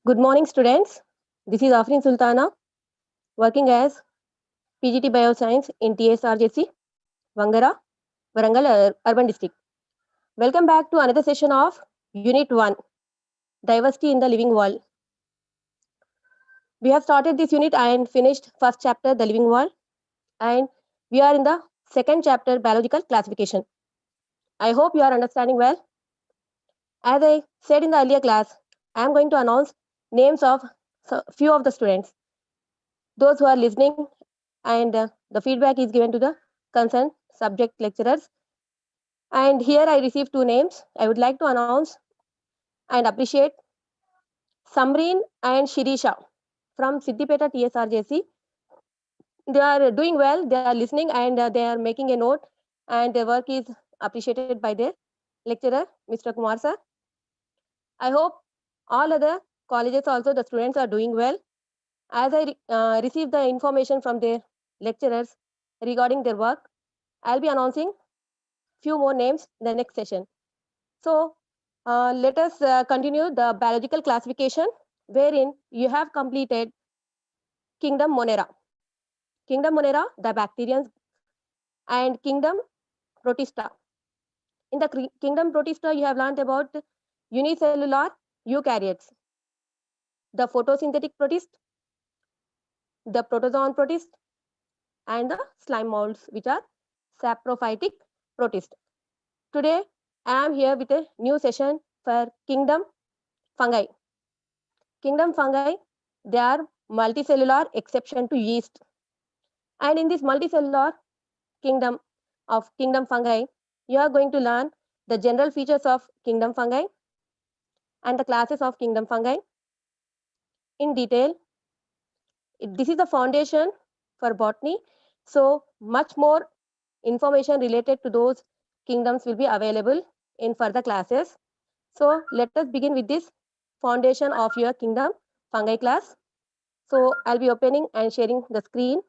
Good morning, students. This is Afreen Sultana, working as PGT Bioscience in TSRJC, Vangara, Varangal Urban District. Welcome back to another session of Unit 1, Diversity in the Living World. We have started this unit and finished first chapter, The Living World, and we are in the second chapter, Biological Classification. I hope you are understanding well. As I said in the earlier class, I am going to announce names of few of the students. Those who are listening and the feedback is given to the concerned subject lecturers. And here I received two names. I would like to announce and appreciate Samreen and Shirisha from Siddipeta TSRJC. They are doing well, they are listening and they are making a note, and their work is appreciated by their lecturer, Mr. Kumar sir. I hope all other colleges also, the students are doing well. As I receive the information from their lecturers regarding their work, I'll be announcing few more names in the next session. So let us continue the biological classification, wherein you have completed kingdom Monera. Kingdom Monera, the bacterians, and kingdom Protista. In the kingdom Protista, you have learned about unicellular eukaryotes, the photosynthetic protist, the protozoan protist, and the slime molds, which are saprophytic protist. Today, I am here with a new session for kingdom fungi. Kingdom fungi, they are multicellular exception to yeast. And in this multicellular kingdom of kingdom fungi, you are going to learn the general features of kingdom fungi and the classes of kingdom fungi in detail. This is the foundation for botany. So much more information related to those kingdoms will be available in further classes. So let us begin with this foundation of your kingdom fungi class. So I'll be opening and sharing the screen.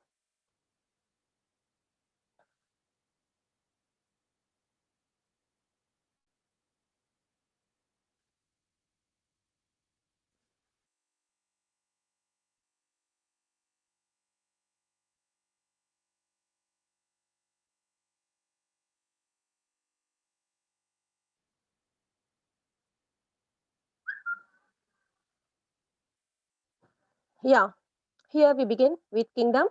Yeah, here we begin with kingdom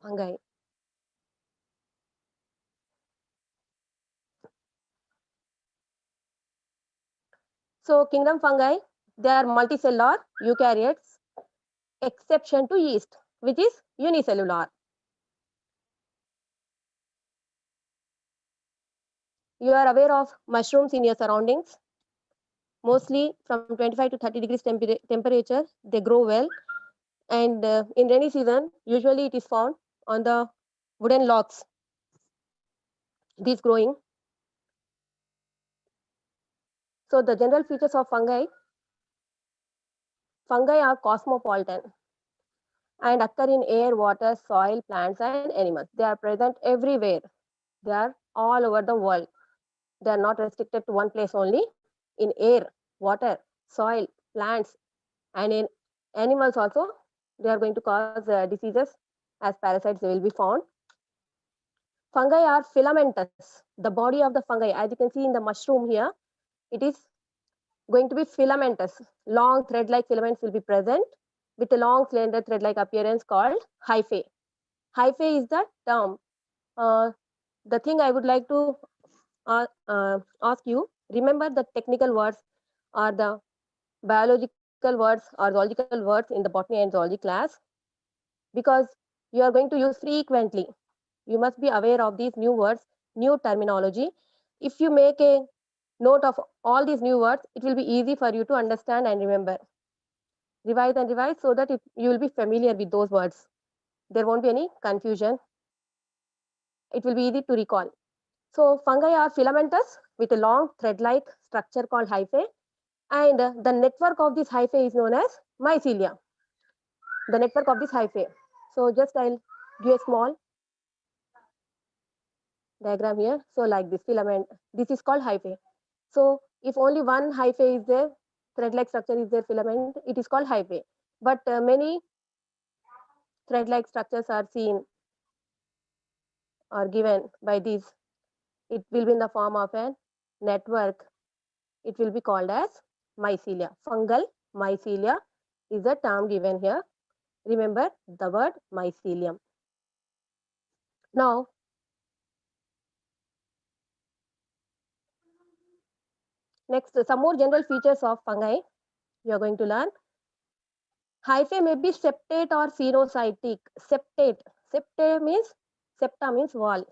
fungi. So kingdom fungi, they are multicellular eukaryotes, exception to yeast, which is unicellular. You are aware of mushrooms in your surroundings. Mostly from 25 to 30 degrees temperature, they grow well. And in rainy season, usually it is found on the wooden logs, these growing. So the general features of fungi are cosmopolitan and occur in air, water, soil, plants, and animals. They are present everywhere. They are all over the world. They are not restricted to one place only. In air, water, soil, plants, and in animals also, they are going to cause diseases as parasites. They will be found. Fungi are filamentous. The body of the fungi, as you can see in the mushroom here, it is going to be filamentous. Long thread-like filaments will be present with a long slender thread-like appearance called hyphae. Hyphae is the term. The thing I would like to ask you, remember the technical words or the biological words or zoological words in the botany and zoology class, because you are going to use frequently. You must be aware of these new words, new terminology. If you make a note of all these new words, it will be easy for you to understand and remember. Revise and revise so that you will be familiar with those words. There won't be any confusion. It will be easy to recall. So fungi are filamentous with a long thread-like structure called hyphae, and the network of this hyphae is known as mycelia. The network of this hyphae. So just I'll do a small diagram here. So like this filament, this is called hyphae. So if only one hyphae is there, thread-like structure is their filament. It is called hyphae. But many thread-like structures are seen or given by these. It will be in the form of a network. It will be called as mycelia. Fungal mycelia is the term given here. Remember the word mycelium. Now, next, some more general features of fungi we are going to learn. Hyphae may be septate or phagocytic. Septate. Septa means wall.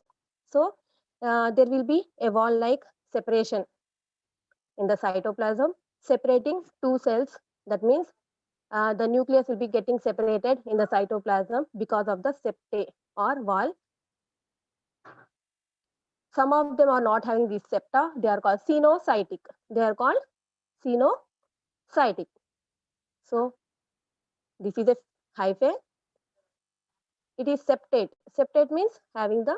So, there will be a wall-like separation in the cytoplasm, separating two cells. That means the nucleus will be getting separated in the cytoplasm because of the septae or wall. Some of them are not having these septa. They are called cenocytic. They are called cenocytic. So, this is a hyphae. It is septate. Septate means having the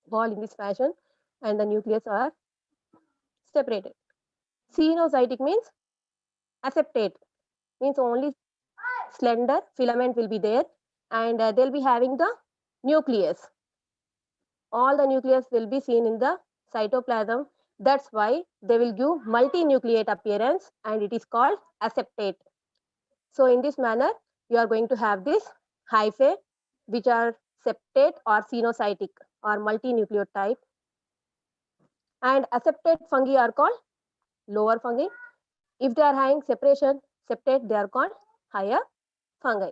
wall in this fashion and the nucleus are separated. Cenocytic means aseptate, means only slender filament will be there and they'll be having the nucleus. All the nucleus will be seen in the cytoplasm. That's why they will give multinucleate appearance and it is called aseptate. So in this manner, you are going to have this hyphae, which are septate or cenocytic or multinucleate type. And aseptate fungi are called lower fungi. If they are having separation, septate, they are called higher fungi.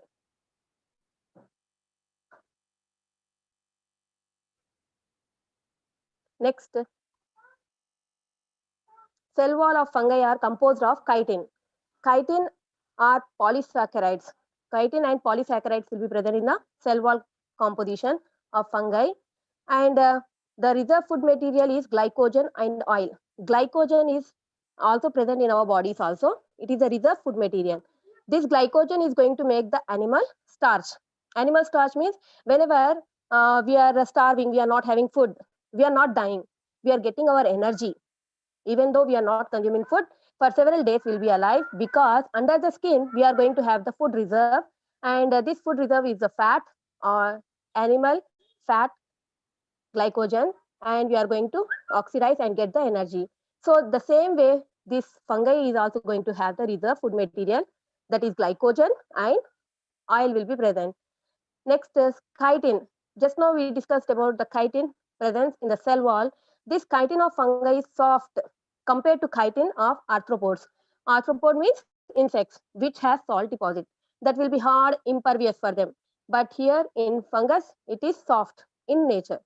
Next, cell wall of fungi are composed of chitin. Chitin are polysaccharides. Chitin and polysaccharides will be present in the cell wall composition of fungi. And the reserve food material is glycogen and oil. Glycogen is also present in our bodies also. It is a reserve food material. This glycogen is going to make the animal starch. Animal starch means whenever we are starving, we are not having food, we are not dying, we are getting our energy. Even though we are not consuming food, for several days we'll be alive because under the skin, we are going to have the food reserve. And this food reserve is the fat or animal fat glycogen, and we are going to oxidize and get the energy. So the same way, this fungi is also going to have the reserve food material, that is glycogen, and oil will be present. Next is chitin. Just now we discussed about the chitin presence in the cell wall. This chitin of fungi is soft compared to chitin of arthropods. Arthropod means insects which has salt deposit. That will be hard, impervious for them. But here in fungus, it is soft in nature.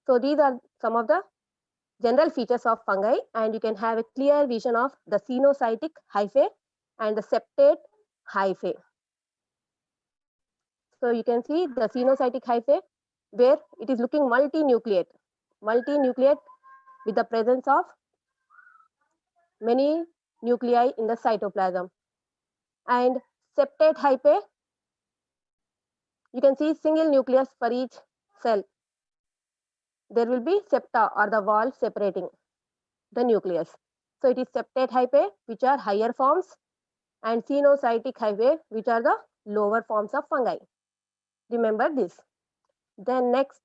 So these are some of the general features of fungi, and you can have a clear vision of the cenocytic hyphae and the septate hyphae. So you can see the cenocytic hyphae where it is looking multinucleate with the presence of many nuclei in the cytoplasm. And septate hyphae, you can see single nucleus for each cell. There will be septa or the wall separating the nucleus. So it is septate hyphae, which are higher forms, and cenocytic hyphae, which are the lower forms of fungi. Remember this. Then next,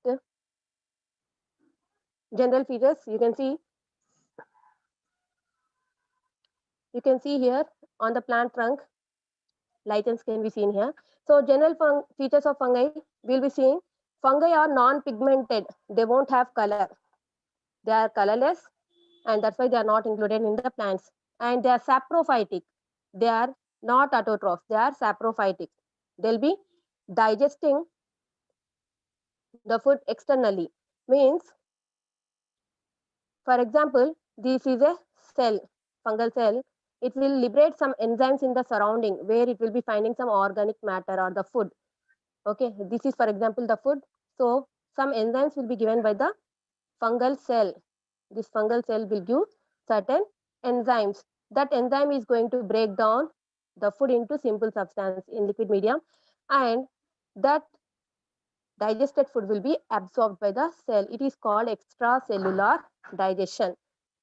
general features, you can see here on the plant trunk, lichens can be seen here. So general features of fungi, we'll be seeing fungi are non-pigmented. They won't have color. They are colorless, and that's why they are not included in the plants. And they are saprophytic. They are not autotrophs. They are saprophytic. They'll be digesting the food externally. Means, for example, this is a cell, fungal cell. It will liberate some enzymes in the surrounding where it will be finding some organic matter or the food. Okay, this is for example the food. So some enzymes will be given by the fungal cell. This fungal cell will give certain enzymes. That enzyme is going to break down the food into simple substance in liquid medium, and that digested food will be absorbed by the cell. It is called extracellular digestion.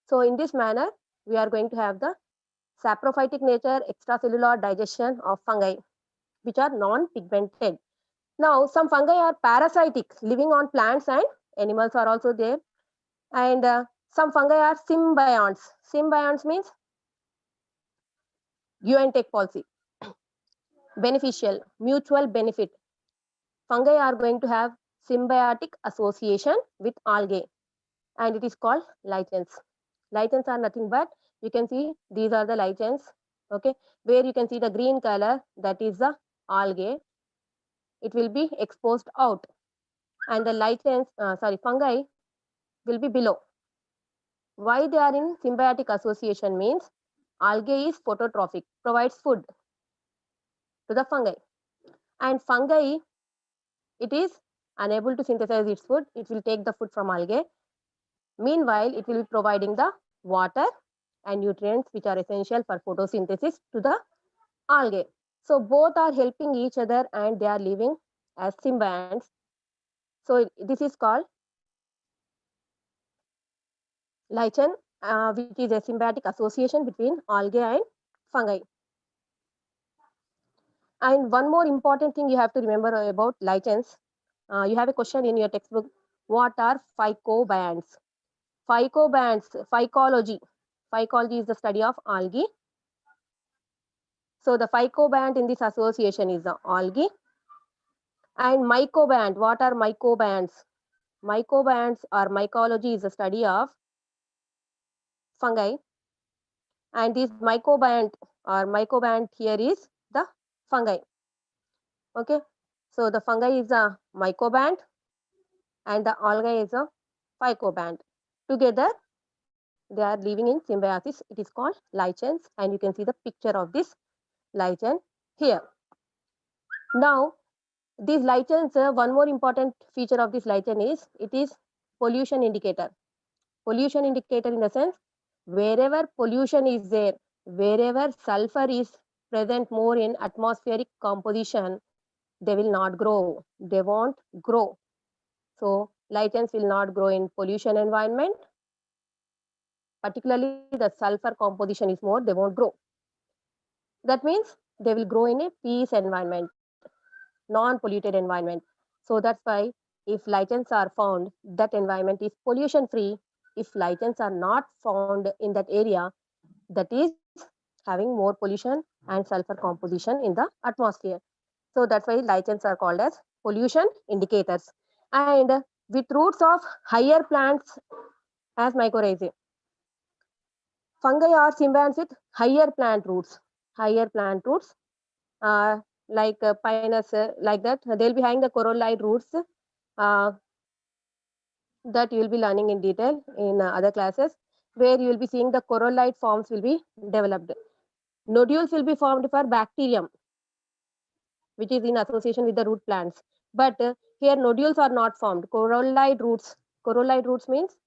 So in this manner, we are going to have the saprophytic nature, extracellular digestion of fungi, which are non-pigmented. Now, some fungi are parasitic, living on plants and animals are also there. And some fungi are symbionts. Symbionts means give and take policy, beneficial, mutual benefit. Fungi are going to have symbiotic association with algae, and it is called lichens. Lichens are nothing but, you can see these are the lichens, okay, where you can see the green color, that is the algae. It will be exposed out, and the lichens, fungi will be below. Why they are in symbiotic association means algae is phototrophic, provides food to the fungi, and fungi, it is unable to synthesize its food. It will take the food from algae. Meanwhile, it will be providing the water and nutrients which are essential for photosynthesis to the algae. So both are helping each other and they are living as symbionts. So this is called lichen, which is a symbiotic association between algae and fungi. And one more important thing you have to remember about lichens. You have a question in your textbook. What are phycobionts? Phycobionts, phycology. Phycology is the study of algae. So the phycobiont in this association is the algae. And mycobiont, what are mycobionts? Mycobionts or mycology is the study of fungi. And this mycobiont or mycobiont here is the fungi. Okay, so the fungi is a mycobiont and the algae is a phycobiont. Together, they are living in symbiosis. It is called lichens, and you can see the picture of this lichen here. Now, these lichens, one more important feature of this lichen is it is pollution indicator. Pollution indicator in the sense, wherever pollution is there, wherever sulfur is present more in atmospheric composition, they will not grow. They won't grow. So lichens will not grow in pollution environment. Particularly the sulfur composition is more, they won't grow. That means they will grow in a peace environment, non-polluted environment. So that's why if lichens are found, that environment is pollution free. If lichens are not found in that area, that is having more pollution and sulfur composition in the atmosphere. So that's why lichens are called as pollution indicators. And with roots of higher plants as mycorrhizae. Fungi are symbionts with higher plant roots. Higher plant roots, like pinus, like that. They'll be having the corollide roots that you will be learning in detail in other classes, where you will be seeing the corollide forms will be developed. Nodules will be formed for bacterium, which is in association with the root plants. But here nodules are not formed. Corollide roots. Corollide roots means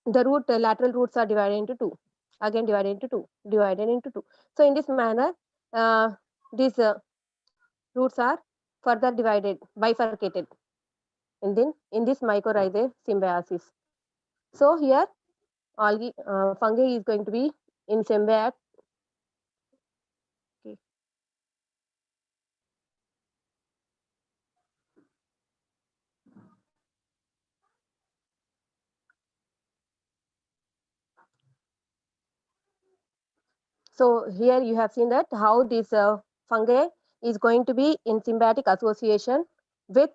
the root lateral roots are divided into two. Again divided into two. Divided into two. So in this manner, these roots are further divided, bifurcated in this mycorrhizae symbiosis. So here algae, fungi is going to be in symbiote. Okay. So here you have seen that how this fungi is going to be in symbiotic association with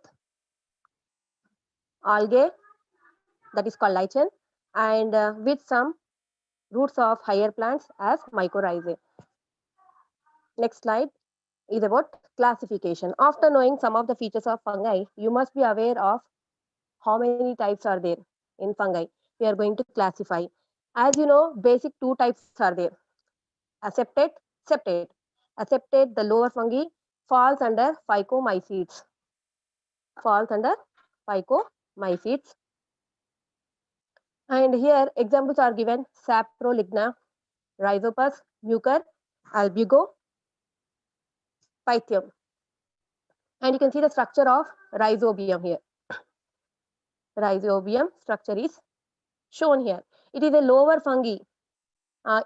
algae, that is called lichen, and with some roots of higher plants as mycorrhizae. Next slide is about classification. After knowing some of the features of fungi, you must be aware of how many types are there in fungi. We are going to classify. As you know, basic two types are there: acceptate, septate. Acceptate, the lower fungi, falls under phycomycetes. Falls under phycomycetes. And here examples are given: Saproligna, Rhizopus, Mucor, Albugo, Pythium. And you can see the structure of rhizobium here. Rhizobium structure is shown here. It is a lower fungi.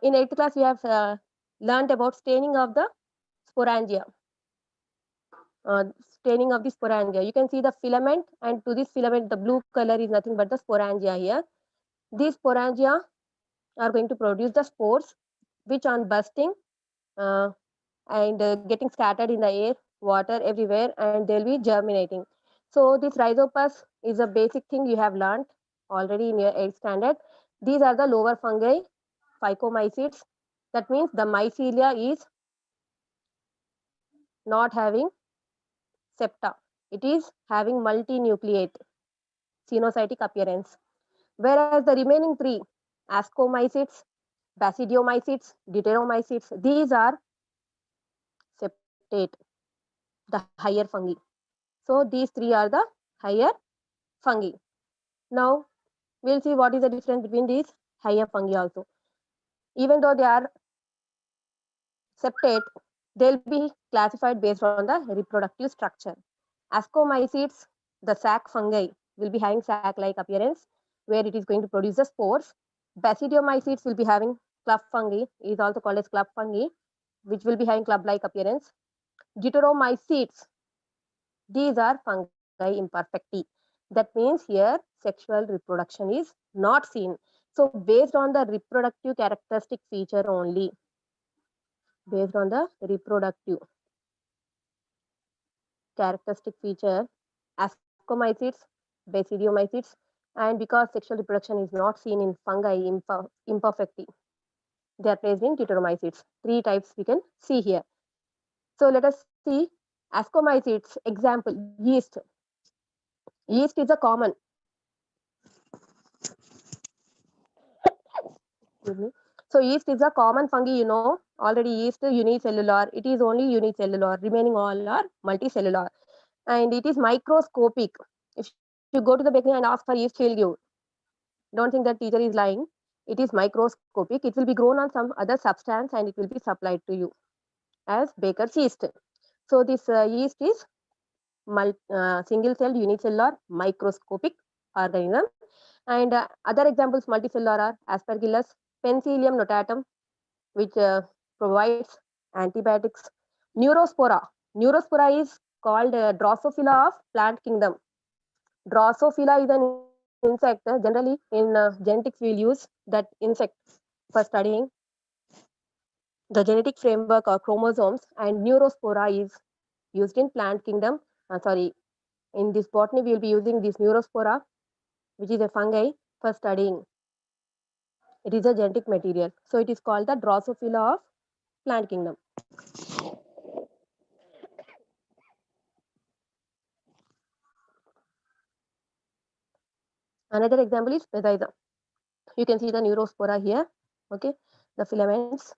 In 8th class, we have learned about staining of the sporangia. Staining of the sporangia. You can see the filament, and to this filament, the blue color is nothing but the sporangia here. These sporangia are going to produce the spores, which on bursting and getting scattered in the air, water everywhere, and they'll be germinating. So this rhizopus is a basic thing you have learned already in your 8th standard. These are the lower fungi, phycomycetes. That means the mycelia is not having septa. It is having multinucleate cenocytic appearance. Whereas the remaining three, ascomycetes, basidiomycetes, deuteromycetes, these are septate, the higher fungi. So these three are the higher fungi. Now we'll see what is the difference between these higher fungi also. Even though they are septate, they'll be classified based on the reproductive structure. Ascomycetes, the sac fungi, will be having sac-like appearance where it is going to produce the spores. Basidiomycetes will be having club fungi, is also called as club fungi, which will be having club-like appearance. Deuteromycetes, these are fungi imperfecti. That means here sexual reproduction is not seen. So based on the reproductive characteristic feature only, based on the reproductive characteristic feature, ascomycetes, basidiomycetes, and because sexual reproduction is not seen in fungi imperfecti, they are placed in deuteromycetes. Three types we can see here. So let us see ascomycetes. Example, yeast. Yeast is a common. So yeast is a common fungi, you know. Already yeast unicellular. It is only unicellular. Remaining all are multicellular. And it is microscopic. If you go to the bakery and ask for yeast, he'll give. Don't think that teacher is lying. It is microscopic. It will be grown on some other substance and it will be supplied to you as baker's yeast. So this yeast is single-celled unicellular microscopic organism. And other examples multicellular are Aspergillus, Penicillium notatum, which provides antibiotics. Neurospora. Neurospora is called Drosophila of plant kingdom. Drosophila is an insect. Generally, in genetics, we'll use that insect for studying the genetic framework or chromosomes, and Neurospora is used in plant kingdom. In this botany, we will be using this Neurospora, which is a fungi, for studying. It is a genetic material. So it is called the Drosophila of plant kingdom. Another example is Bethesda. You can see the Neurospora here. Okay, the filaments.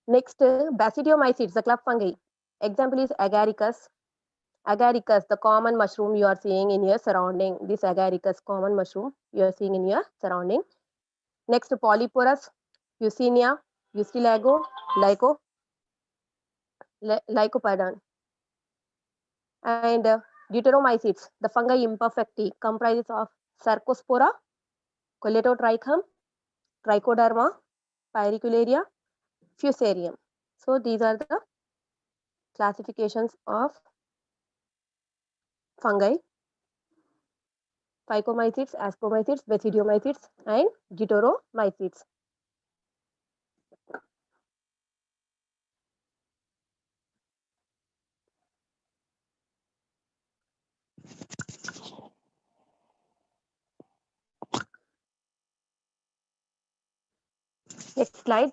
Next, Basidiomycetes, the club fungi. Example is Agaricus. Agaricus, the common mushroom you are seeing in your surrounding. This Agaricus, common mushroom you are seeing in your surrounding. Next, Polyporus, Eusenia, Eustilago, Lycopodon. And Deuteromycetes, the fungi imperfecti, comprises of Sarcospora, Coletotrichum, Trichoderma, Pyricularia, Fusarium. So these are the classifications of fungi: Phycomycetes, Ascomycetes, Basidiomycetes, and Deuteromycetes. Next slide.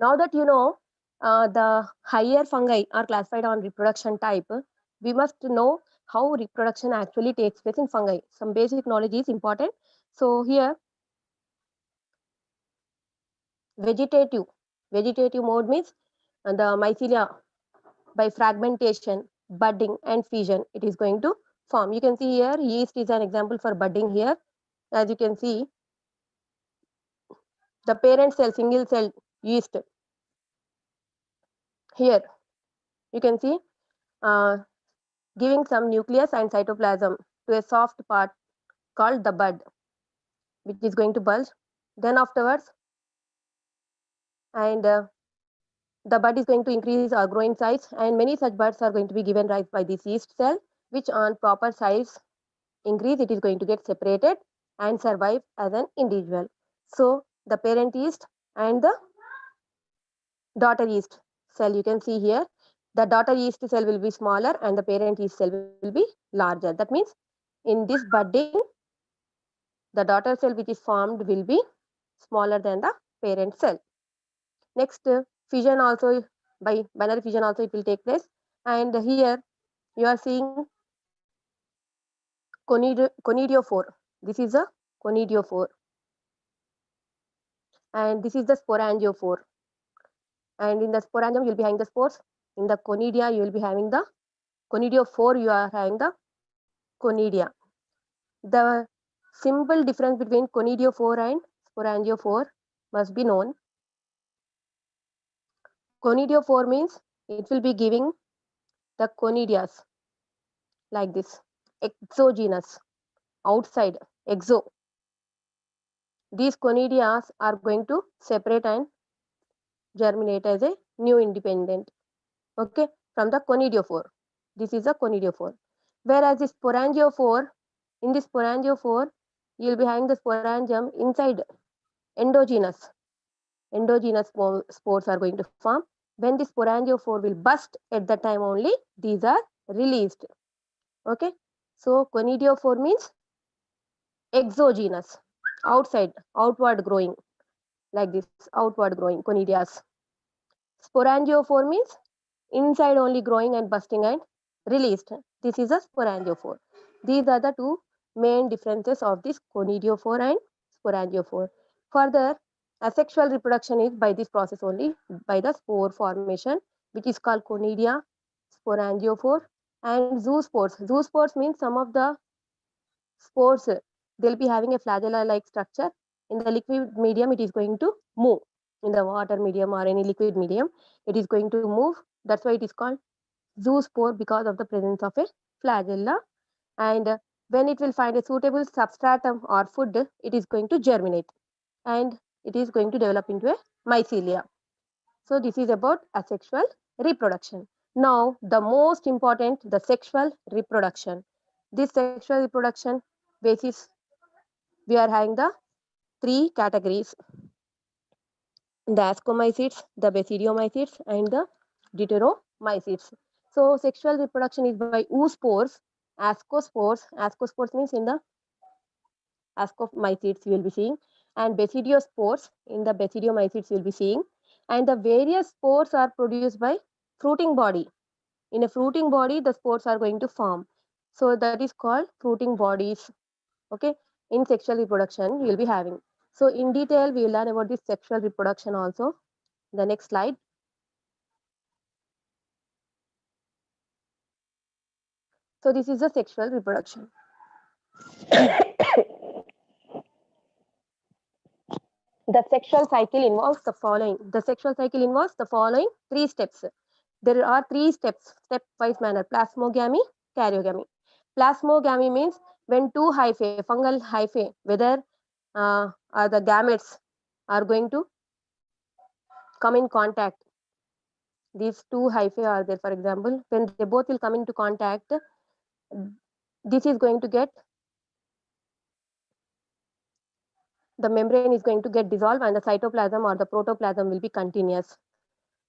Now that you know the higher fungi are classified on reproduction type, we must know how reproduction actually takes place in fungi. Some basic knowledge is important. So here, vegetative mode means the mycelia by fragmentation, budding, and fission, it is going to form. You can see here, yeast is an example for budding here. As you can see, the parent cell, single cell yeast. Here, you can see giving some nucleus and cytoplasm to to a soft part called the bud, which is going to bulge. Then afterwards, and the bud is going to increase or grow in size, and many such buds are going to be given rise by this yeast cell, which on proper size increase, it is going to get separated and survive as an individual. So the parent yeast and the daughter yeast cell, you can see here, the daughter yeast cell will be smaller and the parent yeast cell will be larger. That means in this budding, the daughter cell which is formed will be smaller than the parent cell. Next, fission also, by binary fission also it will take place. And here you are seeing conidiophore. This is a conidiophore. And this is the sporangiophore. And in the sporangium, you will be having the spores. In the conidia, you will be having the conidiophore, you are having the conidia. The simple difference between conidiophore and sporangiophore must be known. Conidiophore means it will be giving the conidias like this, exogenous, outside, exo. These conidias are going to separate and germinate as a new independent, okay, from the conidiophore. This is a conidiophore. Whereas the sporangiophore, in this sporangiophore, you will be having the sporangium inside, endogenous. Endogenous spores are going to form. When the sporangiophore will burst, at that time only these are released. Okay, so conidiophore means exogenous, outside, outward growing, like this, outward growing conidias. Sporangiophore means inside only growing and busting and released. This is a sporangiophore. These are the two main differences of this conidiophore and sporangiophore. Further, asexual reproduction is by this process only, by the spore formation, which is called conidia, sporangiophore, and zoospores. Zoospores means some of the spores, they'll be having a flagella-like structure. In the liquid medium, it is going to move. In the water medium or any liquid medium, it is going to move. That's why it is called zoospore, because of the presence of a flagella. And when it will find a suitable substratum or food, it is going to germinate and it is going to develop into a mycelia. So this is about asexual reproduction. Now the most important, the sexual reproduction. This sexual reproduction basis, we are having the three categories: the ascomycetes, the basidiomycetes, and the deuteromycetes. So sexual reproduction is by oospores, ascospores. Ascospores means in the ascomycetes you will be seeing, and basidiospores in the basidiomycetes you will be seeing. And the various spores are produced by fruiting body. In a fruiting body, the spores are going to form. So that is called fruiting bodies. Okay, in sexual reproduction you will be having. So in detail we will learn about this sexual reproduction also. The next slide. So this is the sexual reproduction. The sexual cycle involves the following. The sexual cycle involves the following three steps. There are three steps, stepwise manner: plasmogamy, karyogamy. Plasmogamy means when two hyphae, fungal hyphae, whether are the gametes are going to come in contact. These two hyphae are there, for example, when they both will come into contact, this is going to get, the membrane is going to get dissolved and the cytoplasm or the protoplasm will be continuous.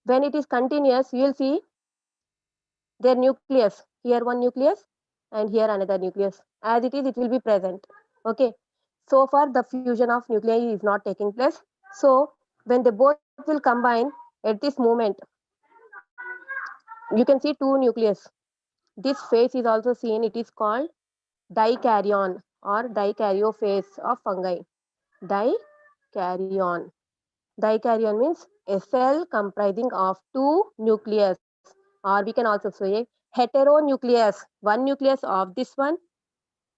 When it is continuous, you will see their nucleus, here one nucleus and here another nucleus. As it is, it will be present. Okay. So far, the fusion of nuclei is not taking place. So when they both will combine at this moment, you can see two nucleus. This phase is also seen. It is called dikaryon or dikaryophase of fungi. Dikaryon. Dikaryon means a cell comprising of two nucleus, or we can also say heteronucleus. One nucleus of this one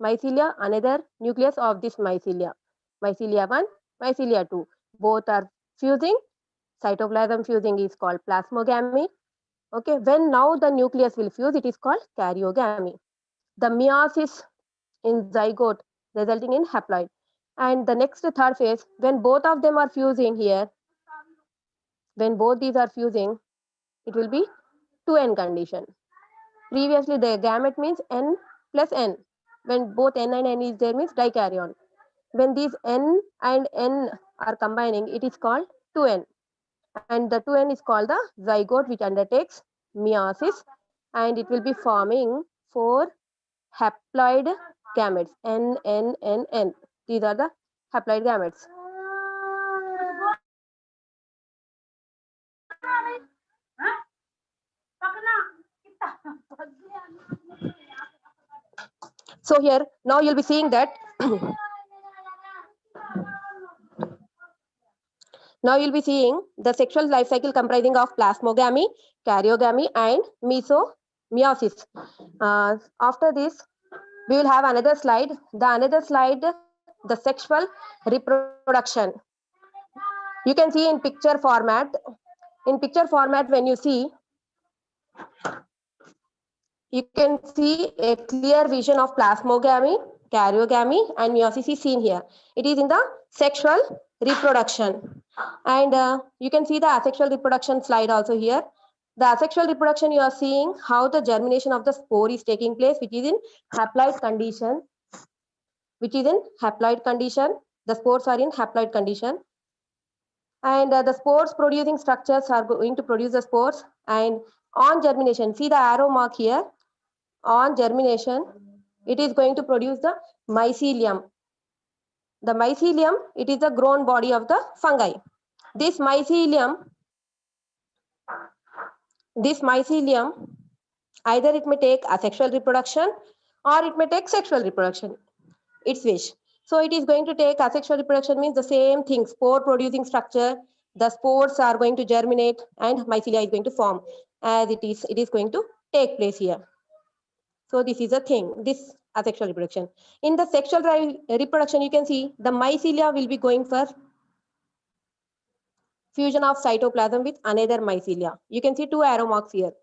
mycelia, another nucleus of this mycelia. Mycelia 1, mycelia 2. Both are fusing. Cytoplasm fusing is called plasmogamy. Okay, when now the nucleus will fuse, it is called karyogamy. The meiosis in zygote, resulting in haploid. And the next third phase, when both of them are fusing here, when both these are fusing, it will be 2n condition. Previously, the gamete means n plus n. When both n and n is there means dikaryon. When these n and n are combining, it is called 2n. And the 2n is called the zygote, which undertakes meiosis, and it will be forming 4 haploid gametes, n, n, n, n. These are the haploid gametes. So here, now you'll be seeing that now you'll be seeing the sexual life cycle comprising of plasmogamy, karyogamy, and meiosis. After this, we will have another slide. The sexual reproduction. You can see in picture format. In picture format, when you see, you can see a clear vision of plasmogamy, karyogamy, and meiosis is seen here. It is in the sexual reproduction. And you can see the asexual reproduction slide also here. The asexual reproduction, you are seeing how the germination of the spore is taking place, which is in haploid condition. The spores are in haploid condition. And the spores producing structures are going to produce the spores. And on germination, see the arrow mark here. On germination, it is going to produce the mycelium. The mycelium, it is the grown body of the fungi. This mycelium, either it may take asexual reproduction or it may take sexual reproduction. It's wish. So it is going to take asexual reproduction, means the same thing, spore producing structure. The spores are going to germinate and mycelia is going to form, as it is going to take place here. So this is a thing, this asexual reproduction. In the sexual reproduction, you can see the mycelia will be going for fusion of cytoplasm with another mycelia. You can see 2 arrow marks here.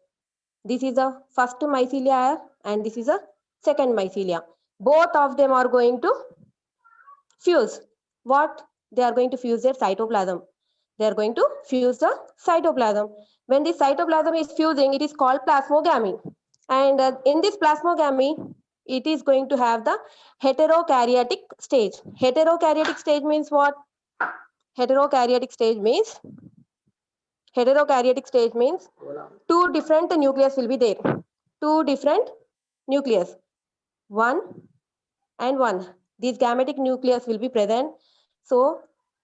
This is the first mycelia and this is a second mycelia. Both of them are going to fuse. What? They are going to fuse their cytoplasm. They are going to fuse the cytoplasm. When the cytoplasm is fusing, it is called plasmogamy. And in this plasmogamy, it is going to have the heterokaryotic stage. Heterokaryotic stage means what? Heterokaryotic stage means 2 different nucleus will be there. 2 different nucleus. 1 and 1. These gametic nucleus will be present. So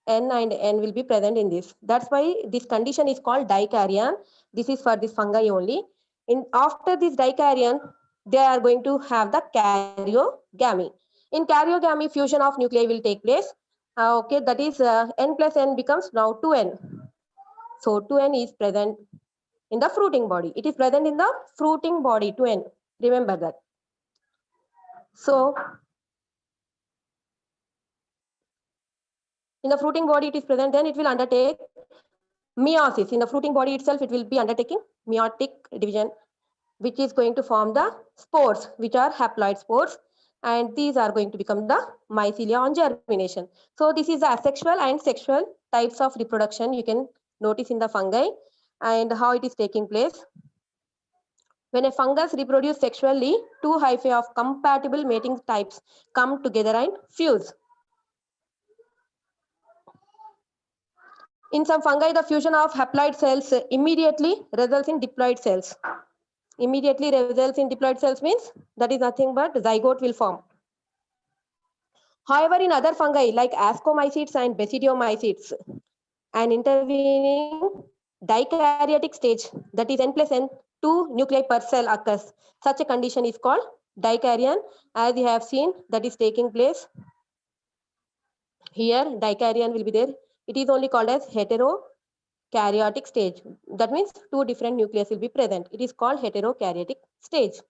N and N will be present in this. That's why this condition is called dikaryon. This is for this fungi only. After this dikaryon, they are going to have the karyogamy. In karyogamy, fusion of nuclei will take place. Okay, that is N plus N becomes now 2N. So 2N is present in the fruiting body. It is present in the fruiting body, 2N. Remember that. So in the fruiting body, it is present, then it will undertake meiosis. In the fruiting body itself, it will be undertaking meiotic division, which is going to form the spores, which are haploid spores. And these are going to become the mycelia on germination. So this is the asexual and sexual types of reproduction you can notice in the fungi and how it is taking place. When a fungus reproduces sexually, 2 hyphae of compatible mating types come together and fuse. In some fungi, the fusion of haploid cells immediately results in diploid cells. Immediately results in diploid cells means that is nothing but zygote will form. However, in other fungi like ascomycetes and basidiomycetes, an intervening dikaryotic stage, that is N plus N, 2 nuclei per cell occurs. Such a condition is called dikaryon, as you have seen that is taking place. Here dikaryon will be there. It is only called as heterokaryotic stage. That means 2 different nucleus will be present. It is called heterokaryotic stage.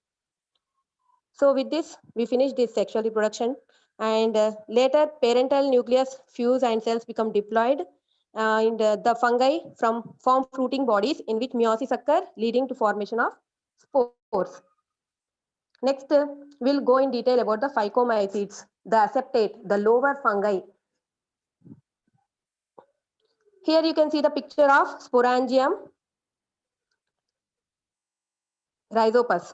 So with this, we finish this sexual reproduction. And later, parental nucleus fuse and cells become diploid. And the fungi form fruiting bodies in which meiosis occur, leading to formation of spores. Next, we'll go in detail about the phycomycetes, the aseptate, the lower fungi. Here you can see the picture of sporangium, rhizopus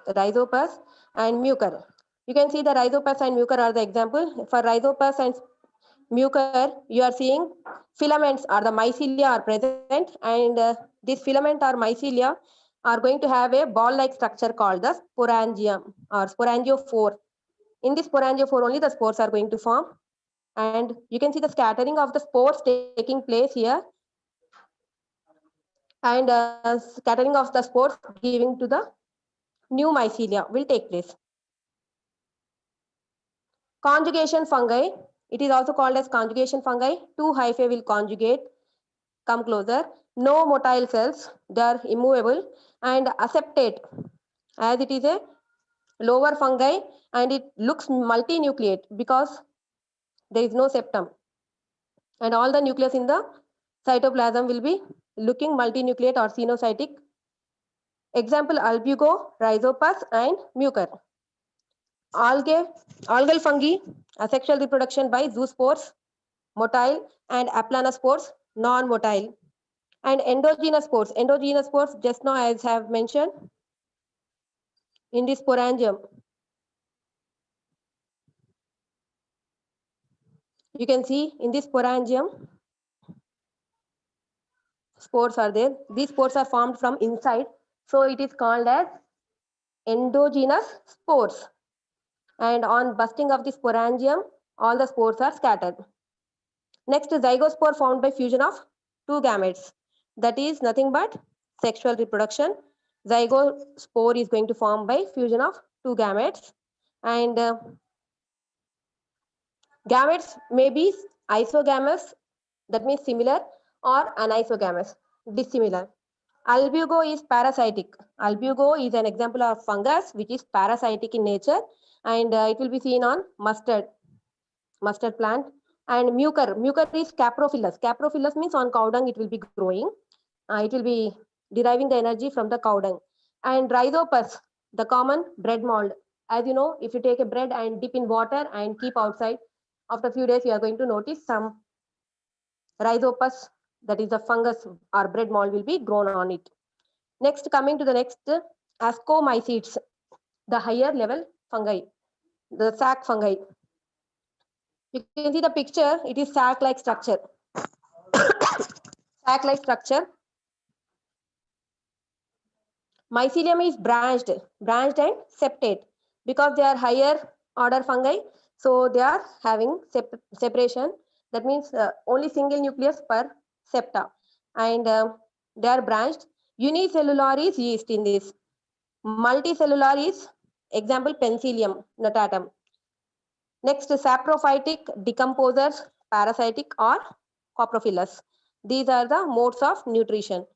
and mucor. You can see the rhizopus and mucor are the example. For rhizopus and mucor, you are seeing filaments or the mycelia are present, and this filament or mycelia are going to have a ball-like structure called the sporangium or sporangiophore. In this sporangiophore only the spores are going to form, and you can see the scattering of the spores taking place here, and scattering of the spores giving to the new mycelia will take place. Conjugation fungi, it is also called as conjugation fungi. Two hyphae will conjugate, come closer. No motile cells, they are immovable. And aseptate, as it is a lower fungi and it looks multinucleate because there is no septum. And all the nucleus in the cytoplasm will be looking multinucleate or xenocytic. Example, albugo, rhizopus and mucor. Algal fungi, asexual reproduction by zoospores, motile, and aplanospores, non-motile. And endogenous spores, just now as have mentioned in this sporangium. You can see in this sporangium, spores are there. These spores are formed from inside, so it is called as endogenous spores. And on busting of the sporangium, all the spores are scattered. Next, zygospore formed by fusion of two gametes. That is nothing but sexual reproduction. Zygospore is going to form by fusion of two gametes. And gametes may be isogamous, that means similar, or anisogamous, dissimilar. Albugo is parasitic. Albugo is an example of fungus which is parasitic in nature, and it will be seen on mustard plant. And mucor is caprophilous. Caprophilous means on cow dung it will be growing. It will be deriving the energy from the cow dung. And rhizopus, the common bread mold. As you know, if you take a bread and dip in water and keep outside, after a few days you are going to notice some rhizopus, that is the fungus or bread mold, will be grown on it. Next, coming to the next, ascomycetes, the higher level fungi, the sac fungi. You can see the picture, it is sac-like structure. Sac-like structure. Mycelium is branched and septate because they are higher order fungi. So they are having separation. That means only single nucleus per septa, and they are branched. Unicellular is yeast in this. Multicellular is example Penicillium notatum. Next, saprophytic, decomposers, parasitic or coprophilous. These are the modes of nutrition.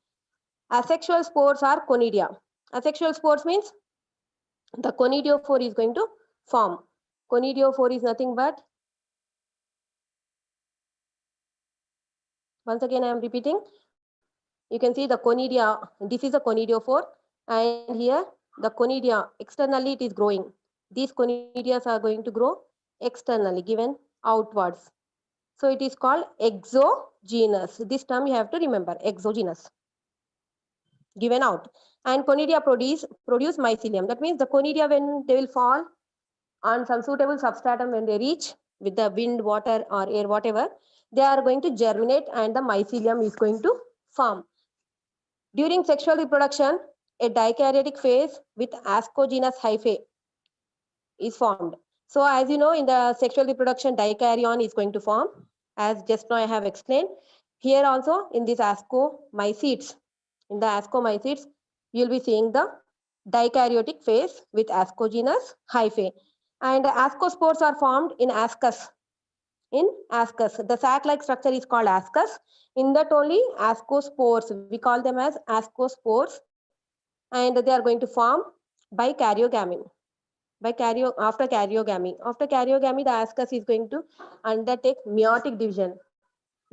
Asexual spores are conidia. Asexual spores means the conidiophore is going to form. Conidiophore is nothing but, once again I am repeating, you can see the conidia, this is a conidiophore, and here the conidia, externally it is growing. These conidia are going to grow externally, given outwards. So it is called exogenous. This term you have to remember, exogenous, given out. And conidia produce mycelium. That means the conidia, when they will fall on some suitable substratum, when they reach with the wind, water or air, whatever, they are going to germinate and the mycelium is going to form. During sexual reproduction, a dikaryotic phase with ascogenous hyphae is formed. So as you know, in the sexual reproduction, dikaryon is going to form, as just now I have explained. Here also in this ascomycetes, you will be seeing the dikaryotic phase with ascogenous hyphae. And ascospores are formed in ascus. The sac-like structure is called ascus. In that only ascospores, we call them as ascospores, and they are going to form by karyogamy. After karyogamy. After karyogamy, the ascus is going to undertake meiotic division.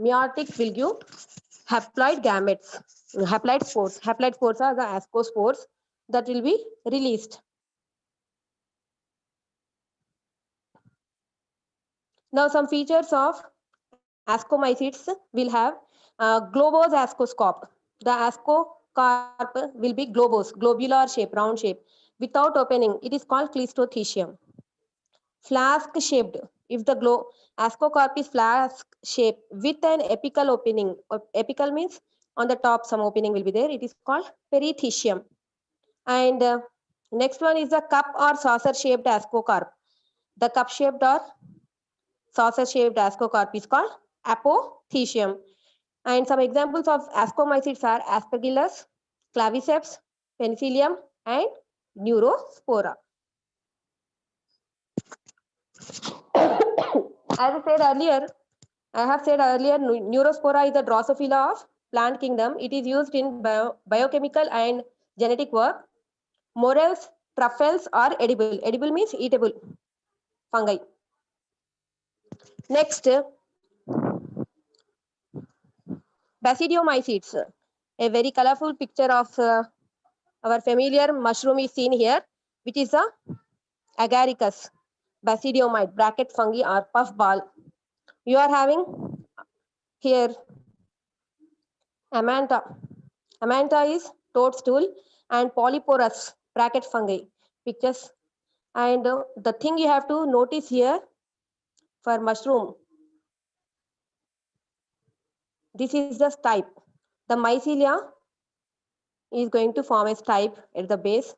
Meiotic will give haploid gametes, haploid spores. Haploid spores are the ascospores that will be released. Now, some features of ascomycetes will have globose ascoscope. The ascocarp will be globose, globular shape, round shape, without opening. It is called cleistothecium. Flask shaped. If the ascocarp is flask shaped with an apical opening, apical means on the top some opening will be there. It is called perithecium. And next one is the cup or saucer shaped ascocarp. The cup shaped or saucer shaped ascocarp is called apothecium. And some examples of ascomycetes are aspergillus, claviceps, penicillium, and neurospora. As I have said earlier, neurospora is the Drosophila of plant kingdom. It is used in biochemical and genetic work. Morels, truffles are edible. Edible means eatable fungi. Next, basidiomycetes. A very colorful picture of our familiar mushroom is seen here, which is a agaricus, basidiomyte, bracket fungi or puffball. You are having here amantha. Amantha is toadstool and polyporous, bracket fungi. Pictures. And the thing you have to notice here for mushroom, this is the stipe. The mycelia is going to form a stipe at the base.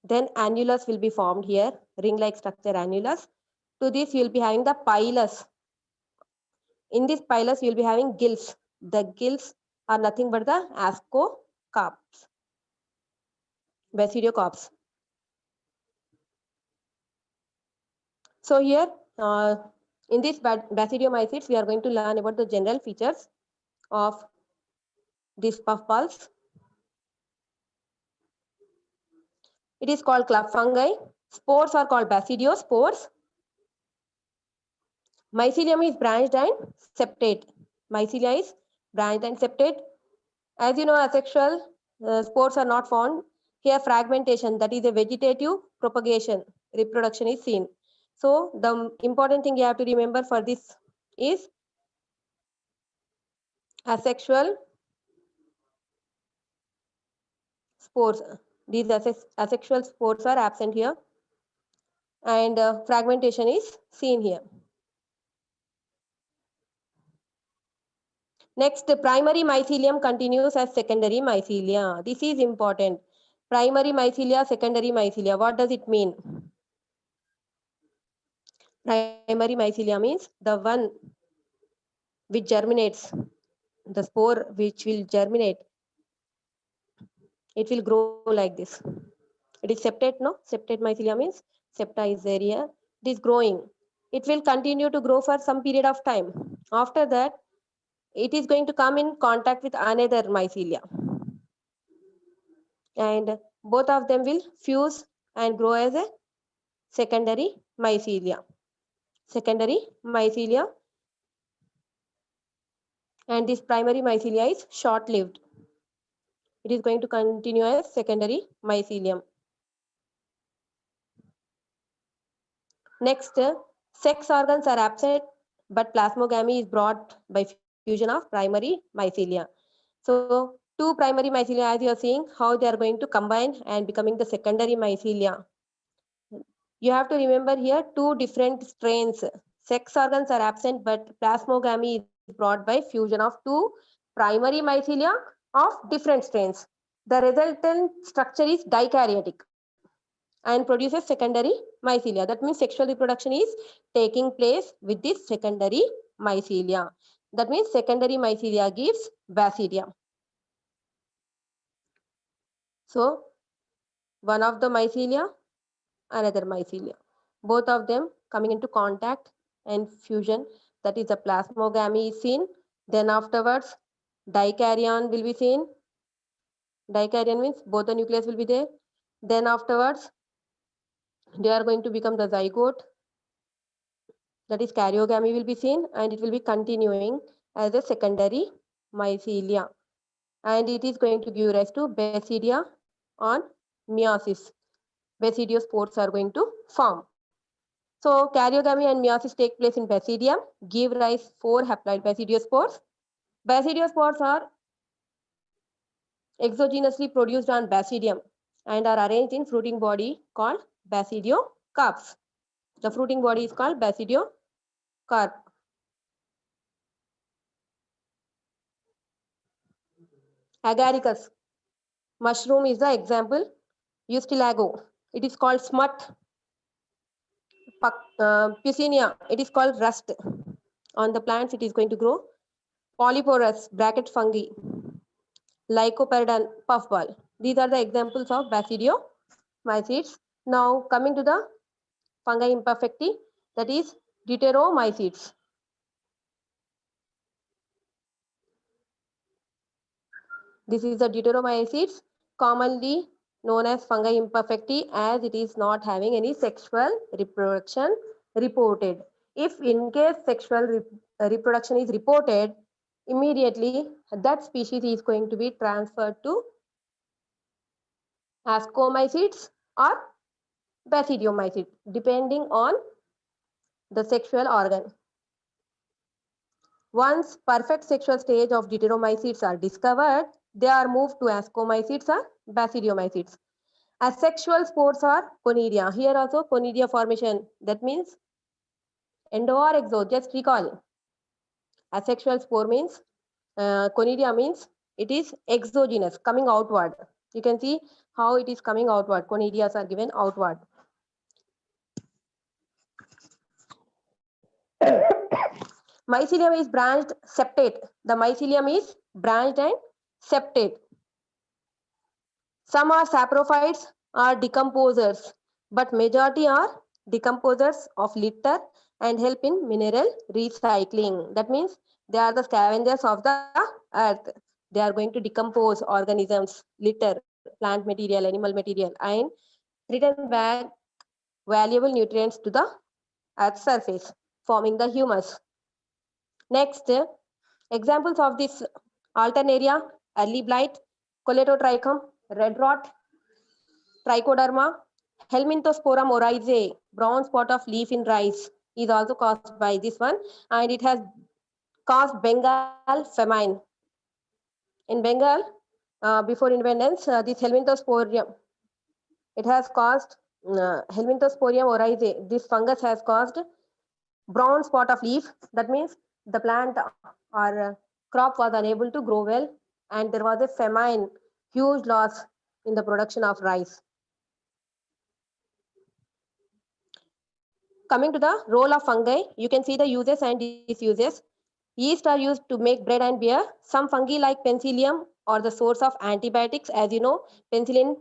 Then annulus will be formed here, ring-like structure annulus. To this, you will be having the pilus. In this pilus, you will be having gills. The gills are nothing but the ascocarps, basidiocarps. So here, in this basidiomycetes, we are going to learn about the general features of these puffballs. It is called club fungi. Spores are called basidiospores. Mycelium is branched and septate. Mycelia is branched and septate. As you know, asexual spores are not found. Here, fragmentation, that is a vegetative propagation, reproduction is seen. So, the important thing you have to remember for this is asexual spores. These asexual spores are absent here, and fragmentation is seen here. Next, primary mycelium continues as secondary mycelia. This is important. Primary mycelia, secondary mycelia. What does it mean? Primary mycelia means the one which germinates, the spore which will germinate. It will grow like this. It is septate, no? Septate mycelia means septa is there here. It is growing. It will continue to grow for some period of time. After that, it is going to come in contact with another mycelia. And both of them will fuse and grow as a secondary mycelia. Secondary mycelia. And this primary mycelia is short-lived. It is going to continue as secondary mycelium. Next, sex organs are absent, but plasmogamy is brought by fusion of primary mycelia. So, two primary mycelia, as you are seeing, how they are going to combine and becoming the secondary mycelia. You have to remember here two different strains. Sex organs are absent, but plasmogamy is brought by fusion of two primary mycelia of different strains. The resultant structure is dikaryotic and produces secondary mycelia. That means sexual reproduction is taking place with this secondary mycelia. That means secondary mycelia gives basidia. So, one of the mycelia, another mycelia. Both of them coming into contact and fusion. That is the plasmogamy is seen. Then afterwards, dikaryon will be seen. Dikaryon means both the nucleus will be there. Then afterwards, they are going to become the zygote. That is karyogamy will be seen, and it will be continuing as a secondary mycelia. And it is going to give rise to basidia on meiosis. Basidiospores are going to form. So karyogamy and meiosis take place in basidium, give rise 4 haploid basidiospores. Basidiospores are exogenously produced on basidium and are arranged in fruiting body called basidiocarps. The fruiting body is called basidiocarp. Agaricus mushroom is the example. Eustilago, it is called smut. Puccinia, it is called rust. On the plants, it is going to grow. Polyporous, bracket fungi. Lycoperdon, puffball. These are the examples of basidiomycetes. Now, coming to the fungi imperfecti, that is deuteromycetes. This is the deuteromycetes, commonly known as fungi imperfecti, as it is not having any sexual reproduction reported. If in case sexual reproduction is reported, immediately that species is going to be transferred to ascomycetes or basidiomycetes, depending on the sexual organ. Once perfect sexual stage of deuteromycetes are discovered, they are moved to ascomycetes or basidiomycetes. Asexual spores are conidia. Here also conidia formation. That means endo or exo. Just recall. Asexual spore means conidia means it is exogenous, coming outward. You can see how it is coming outward. Conidias are given outward. Mycelium is branched septate. The mycelium is branched and septate. Some are saprophytes or decomposers, but majority are decomposers of litter and help in mineral recycling. That means they are the scavengers of the earth. They are going to decompose organisms, litter, plant material, animal material, and return back valuable nutrients to the earth's surface, forming the humus. Next, examples of this alternaria, early blight, coletotrichum, red rot, trichoderma, helminthosporum oryzae, brown spot of leaf in rice is also caused by this one, and it has caused Bengal famine. In Bengal, before independence, this helminthosporium, it has caused helminthosporium oryzae. This fungus has caused brown spot of leaf. That means the plant or crop was unable to grow well, and there was a famine, huge loss in the production of rice. Coming to the role of fungi, you can see the uses and disuses. Yeast are used to make bread and beer. Some fungi like penicillium are the source of antibiotics. As you know, penicillin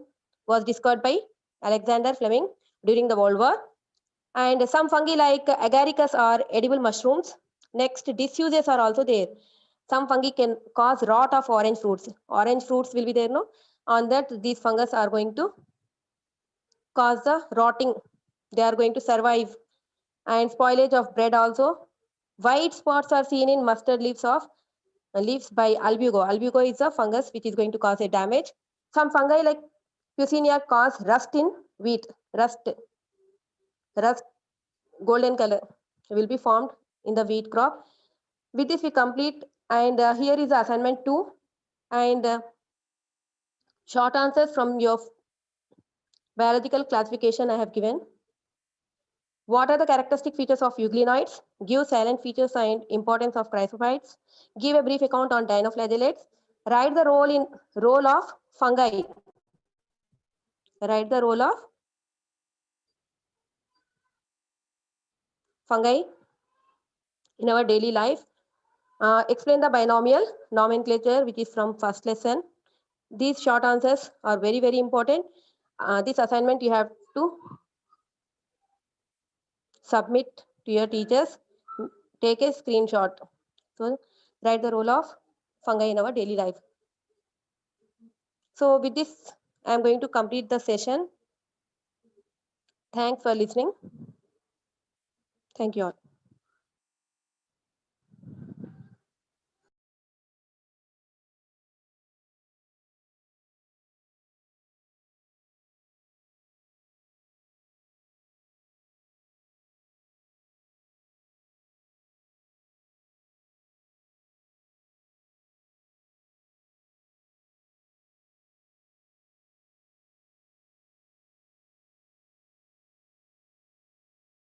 was discovered by Alexander Fleming during the World War. And some fungi like agaricus are edible mushrooms. Next, disuses are also there. Some fungi can cause rot of orange fruits. Orange fruits will be there, no? On that, these fungus are going to cause the rotting. They are going to survive. And spoilage of bread also. White spots are seen in mustard leaves by albugo. Albugo is a fungus which is going to cause a damage. Some fungi like Puccinia cause rust in wheat. Rust, golden color will be formed in the wheat crop. With this we complete, and here is the assignment 2, and short answers from your biological classification I have given. What are the characteristic features of euglenoids? Give silent features and importance of chrysophytes. Give a brief account on dinoflagellates. Write the role of fungi. Write the role of fungi in our daily life. Explain the binomial nomenclature, which is from first lesson. These short answers are very, very important. This assignment you have to submit to your teachers. Take a screenshot. So write the role of fungi in our daily life. So with this, I am going to complete the session. Thanks for listening. Thank you all.